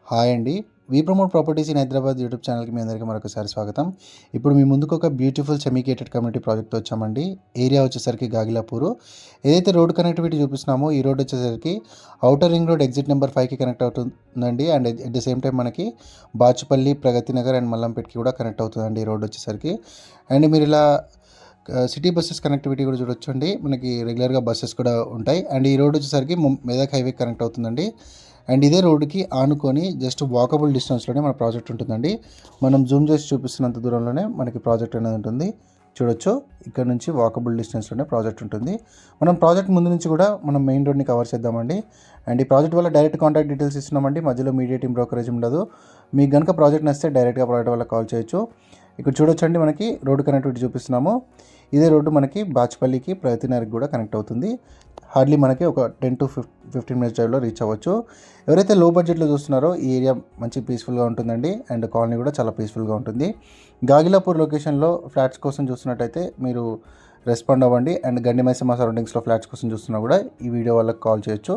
Hi అండి. We promote properties in Hyderabad YouTube ఛానల్‌కి మీ అందరికీ మరొకసారి స్వాగతం. ఇప్పుడు మీ ముందుకు ఒక బ్యూటిఫుల్ సెమీ గేటెడ్ కమ్యూనిటీ ప్రాజెక్ట్‌తో వచ్చామండి. ఏరియా వచ్చేసరికి గాగిలాపూరు. ఏదైతే రోడ్ కనెక్టివిటీ చూపిస్తున్నామో ఈ రోడ్ వచ్చేసరికి outer ring road exit number 5కి కనెక్ట్ అవుతుందండి. And at the same time మనకి బాచుపల్లి, ప్రగతి నగర్ అండ్ మల్లంపేట్‌కి కూడా కనెక్ట్ అవుతుందండి ఈ రోడ్ వచ్చేసరికి. అండ్ మీరు ఇలా సిటీ బస్సెస్ కనెక్టివిటీ కూడా చూడొచ్చండి. మనకి రెగ్యులర్‌గా బస్సెస్ కూడా ఉంటాయి. అండ్ ఈ రోడ్ వచ్చేసరికి మెదక్ హైవేకి కనెక్ట్ అవుతుందండి. అండ్ ఇదే రోడ్డుకి ఆనుకొని జస్ట్ వాకబుల్ డిస్టెన్స్లోనే మన ప్రాజెక్ట్ ఉంటుందండి. మనం జూమ్ చేసి చూపిస్తున్నంత దూరంలోనే మనకి ప్రాజెక్ట్ అనేది ఉంటుంది. చూడొచ్చు, ఇక్కడ నుంచి వాకబుల్ డిస్టెన్స్లోనే ప్రాజెక్ట్ ఉంటుంది. మనం ప్రాజెక్ట్ ముందు నుంచి కూడా మనం మెయిన్ రోడ్ని కవర్ చేద్దామండి. అండ్ ఈ ప్రాజెక్ట్ వల్ల డైరెక్ట్ కాంటాక్ట్ డీటెయిల్స్ ఇస్తున్నామండి. మధ్యలో మీడియేటింగ్ బ్రోకరేజ్ ఉండదు. మీకు కనుక ప్రాజెక్ట్ నచ్చితే డైరెక్ట్గా ప్రాజెక్ట్ వల్ల కాల్ చేయొచ్చు. ఇక్కడ చూడొచ్చండి, మనకి రోడ్డు కనెక్టివిటీ చూపిస్తున్నాము. ఇదే రోడ్డు మనకి బాచ్పల్లికి, ప్రగతి నగర్కి కూడా కనెక్ట్ అవుతుంది. హార్డ్లీ మనకి ఒక 10 to 15 మినిట్స్ డ్రైవ్లో రీచ్ అవ్వచ్చు. ఎవరైతే లో బడ్జెట్లో చూస్తున్నారో ఈ ఏరియా మంచి పీస్ఫుల్గా ఉంటుందండి. అండ్ కాలనీ కూడా చాలా పీస్ఫుల్గా ఉంటుంది. గాగిలాపూర్ లొకేషన్లో ఫ్లాట్స్ కోసం చూస్తున్నట్టయితే మీరు రెస్పాండ్ అవ్వండి. అండ్ గండిమైసమ్మ సరౌండింగ్స్లో ఫ్లాట్స్ కోసం చూస్తున్నా కూడా ఈ వీడియో వాళ్ళకి కాల్ చేయొచ్చు.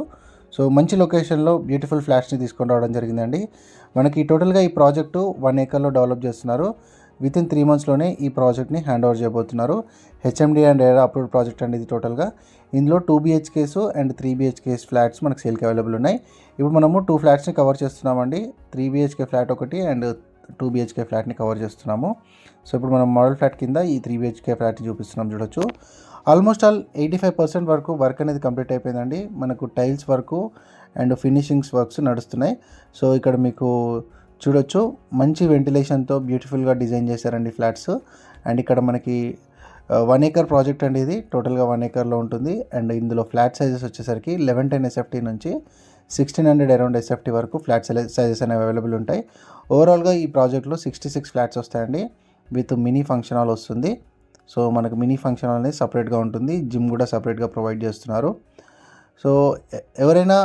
సో మంచి లొకేషన్లో బ్యూటిఫుల్ ఫ్లాట్స్ని తీసుకొని రావడం జరిగిందండి. మనకి టోటల్గా ఈ ప్రాజెక్టు 1 acreలో డెవలప్ చేస్తున్నారు. వితిన్ 3 monthsలోనే ఈ ప్రాజెక్ట్ని హ్యాండ్ ఓవర్ చేయబోతున్నారు. హెచ్ఎండి అండ్ ఏరా అప్రూవ్డ్ ప్రాజెక్ట్ అండి ఇది టోటల్గా. ఇందులో 2 BHKs అండ్ 3 BHKs ఫ్లాట్స్ మనకు సేల్కి అవైలబుల్ ఉన్నాయి. ఇప్పుడు మనము 2 ఫ్లాట్స్ని కవర్ చేస్తున్నామండి. 3 BHK ఫ్లాట్ ఒకటి అండ్ 2 BHK ఫ్లాట్ని కవర్ చేస్తున్నాము. సో ఇప్పుడు మనం మోడల్ ఫ్లాట్ కింద ఈ 3 BHK ఫ్లాట్ని చూపిస్తున్నాం. చూడొచ్చు, ఆల్మోస్ట్ ఆల్ 85% వరకు వర్క్ అనేది కంప్లీట్ అయిపోయిందండి. మనకు tiles work and finishings works నడుస్తున్నాయి. సో ఇక్కడ మీకు చూడొచ్చు, మంచి వెంటిలేషన్తో బ్యూటిఫుల్గా డిజైన్ చేశారండి ఫ్లాట్స్. అండ్ ఇక్కడ మనకి 1 acre ప్రాజెక్ట్ అండి ఇది. టోటల్గా 1 acreలో ఉంటుంది. అండ్ ఇందులో ఫ్లాట్ సైజెస్ వచ్చేసరికి 1110 SFT నుంచి 1600 అరౌండ్ SFT వరకు ఫ్లాట్ సైజెస్ అనేవి అవైలబుల్ ఉంటాయి. ఓవరాల్గా ఈ ప్రాజెక్ట్లో 66 ఫ్లాట్స్ వస్తాయండి. విత్ మినీ ఫంక్షన్ హాల్ వస్తుంది. సో మనకు మినీ ఫంక్షన్ హాల్ అనేది సపరేట్గా ఉంటుంది. జిమ్ కూడా సపరేట్గా ప్రొవైడ్ చేస్తున్నారు. సో ఎవరైనా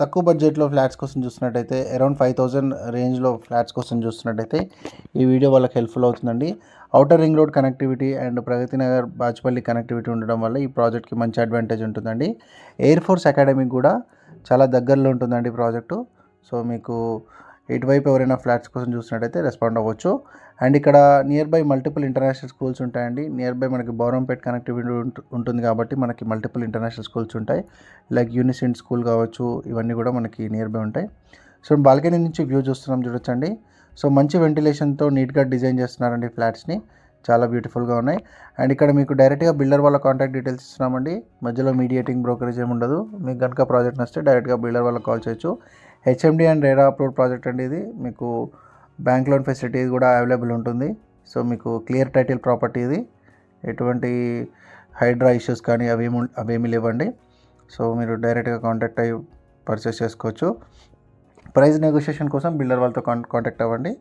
తక్కువ బడ్జెట్లో ఫ్లాట్స్ కోసం చూస్తున్నట్టయితే, అరౌండ్ 5000 రేంజ్లో ఫ్లాట్స్ కోసం చూస్తున్నట్టయితే ఈ వీడియో వాళ్ళకి హెల్ప్ఫుల్ అవుతుందండి. Outer ring road connectivity and Pragathi Nagar, Bachupally connectivity ఉండడం వల్ల ఈ ప్రాజెక్ట్కి మంచి అడ్వాంటేజ్ ఉంటుందండి. ఎయిర్ ఫోర్స్ అకాడమీ కూడా చాలా దగ్గరలో ఉంటుందండి ప్రాజెక్టు. సో మీకు ఇటువైపు ఎవరైనా ఫ్లాట్స్ కోసం చూసినట్టయితే రెస్పాండ్ అవ్వచ్చు. అండ్ ఇక్కడ near by multiple international schools ఉంటాయండి. నియర్ బై మనకి బౌరంపేట్ కనెక్టివిటీ ఉంటుంది కాబట్టి మనకి మల్టిపుల్ ఇంటర్నేషనల్ స్కూల్స్ ఉంటాయి. లైక్ యూనిసెంట్ స్కూల్ కావచ్చు, ఇవన్నీ కూడా మనకి నియర్ బై ఉంటాయి. సో బాల్కనీ నుంచి వ్యూ చూస్తున్నాం, చూడొచ్చండి. సో మంచి వెంటిలేషన్తో నీట్గా డిజైన్ చేస్తున్నారండి ఫ్లాట్స్ని. చాలా బ్యూటిఫుల్గా ఉన్నాయి. అండ్ ఇక్కడ మీకు డైరెక్ట్గా బిల్డర్ వాళ్ళ కాంటాక్ట్ డీటెయిల్స్ ఇస్తున్నామండి. మధ్యలో మీడియేటింగ్ బ్రోకరేజ్ ఏమి ఉండదు. మీకు కనుక ప్రాజెక్ట్ నచ్చితే డైరెక్ట్గా బిల్డర్ వాళ్ళకి కాల్ చేయొచ్చు. HMD and RERA approved project అండి ఇది. మీకు బ్యాంక్ లోన్ ఫెసిలిటీ కూడా అవైలబుల్ ఉంటుంది. సో మీకు క్లియర్ టైటిల్ ప్రాపర్టీ ఇది. ఎటువంటి హైడ్రా ఇష్యూస్ కానీ అవేమీ లేవండి. సో మీరు డైరెక్ట్గా కాంటాక్ట్ అయ్యి పర్చేస్ చేసుకోవచ్చు. ప్రైస్ నెగోషియేషన్ కోసం బిల్డర్ వాళ్ళతో కాంటాక్ట్ అవ్వండి.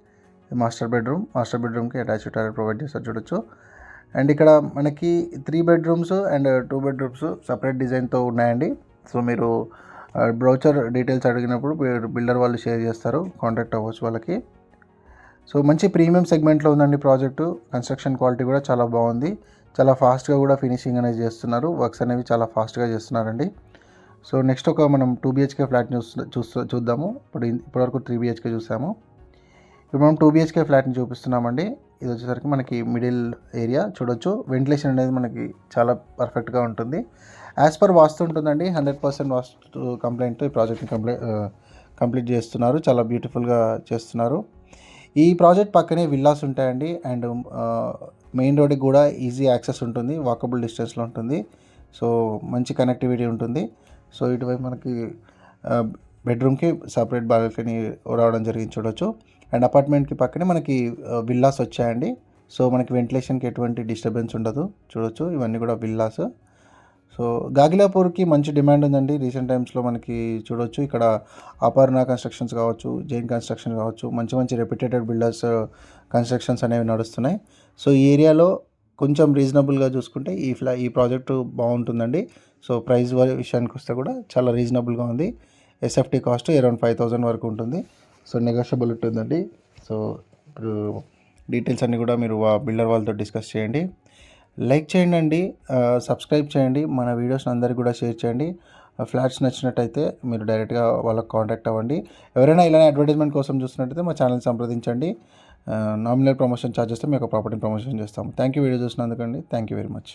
మాస్టర్ బెడ్రూమ్కి అటాచ్డ్ టాయిలెట్ ప్రొవైడ్ చేస్తారు, చూడొచ్చు. అండ్ ఇక్కడ మనకి 3 bedrooms అండ్ 2 bedrooms సపరేట్ డిజైన్తో ఉన్నాయండి. సో మీరు బ్రౌచర్ డీటెయిల్స్ అడిగినప్పుడు బిల్డర్ వాళ్ళు షేర్ చేస్తారు, కాంటాక్ట్ అవ్వచ్చు వాళ్ళకి. సో మంచి ప్రీమియం సెగ్మెంట్లో ఉందండి ప్రాజెక్టు. కన్స్ట్రక్షన్ క్వాలిటీ కూడా చాలా బాగుంది. చాలా ఫాస్ట్గా కూడా ఫినిషింగ్ అనేది చేస్తున్నారు. వర్క్స్ అనేవి చాలా ఫాస్ట్గా చేస్తున్నారండి. సో నెక్స్ట్ మనం 2 BHK ఫ్లాట్ని చూద్దాము. ఇప్పటివరకు 3 BHK చూసాము. ఇప్పుడు మనం 2 BHK ఫ్లాట్ని చూపిస్తున్నామండి. ఇది వచ్చేసరికి మనకి మిడిల్ ఏరియా. చూడొచ్చు, వెంటిలేషన్ అనేది మనకి చాలా పర్ఫెక్ట్గా ఉంటుంది. యాజ్ పర్ వాస్తు ఉంటుందండి. 100% వాస్తు కంప్లైంట్తో ఈ ప్రాజెక్ట్ని కంప్లీట్ చేస్తున్నారు. చాలా బ్యూటిఫుల్గా చేస్తున్నారు. ఈ ప్రాజెక్ట్ పక్కనే విల్లాస్ ఉంటాయండి. అండ్ మెయిన్ రోడ్కి కూడా ఈజీ యాక్సెస్ ఉంటుంది, వాకబుల్ డిస్టెన్స్లో ఉంటుంది. సో మంచి కనెక్టివిటీ ఉంటుంది. సో ఇటువైపు మనకి బెడ్రూమ్కి సపరేట్ బాల్కనీ రావడం జరిగింది, చూడొచ్చు. అండ్ అపార్ట్మెంట్కి పక్కనే మనకి విల్లాస్ వచ్చాయండి. సో మనకి వెంటిలేషన్కి ఎటువంటి డిస్టర్బెన్స్ ఉండదు, చూడొచ్చు. ఇవన్నీ కూడా విల్లాస్. సో గాగిలాపూర్కి మంచి డిమాండ్ ఉందండి రీసెంట్ టైమ్స్లో. మనకి చూడొచ్చు, ఇక్కడ అపర్ణ కన్స్ట్రక్షన్స్ కావచ్చు, జైన్ కన్స్ట్రక్షన్ కావచ్చు, మంచి రెప్యుటేటెడ్ బిల్డర్స్ కన్స్ట్రక్షన్స్ అనేవి నడుస్తున్నాయి. సో ఈ ఏరియాలో కొంచెం రీజనబుల్గా చూసుకుంటే ఈ ప్రాజెక్టు బాగుంటుందండి. సో ప్రైస్ విషయానికి వస్తే కూడా చాలా రీజనబుల్గా ఉంది. SFT కాస్ట్ అరౌండ్ 5000 వరకు ఉంటుంది. సో నెగోషియబుల్ ఉంటుందండి. సో ఇప్పుడు డీటెయిల్స్ అన్నీ కూడా మీరు బిల్డర్ వాళ్ళతో డిస్కస్ చేయండి. లైక్ చేయండి అండి, సబ్స్క్రైబ్ చేయండి, మన వీడియోస్ని అందరికీ కూడా షేర్ చేయండి. ఫ్లాట్స్ నచ్చినట్టయితే మీరు డైరెక్ట్గా వాళ్ళకి కాంటాక్ట్ అవ్వండి. ఎవరైనా ఇలానే అడ్వర్టైజ్మెంట్ కోసం చూస్తున్నట్టయితే మా ఛానల్ సంప్రదించండి. నామినల్ ప్రమోషన్ ఛార్జెస్తో మీకు ప్రాపర్టీని ప్రమోషన్ చేస్తాము. థ్యాంక్ యూ వీడియో చూసినందుకండి. Thank you very much.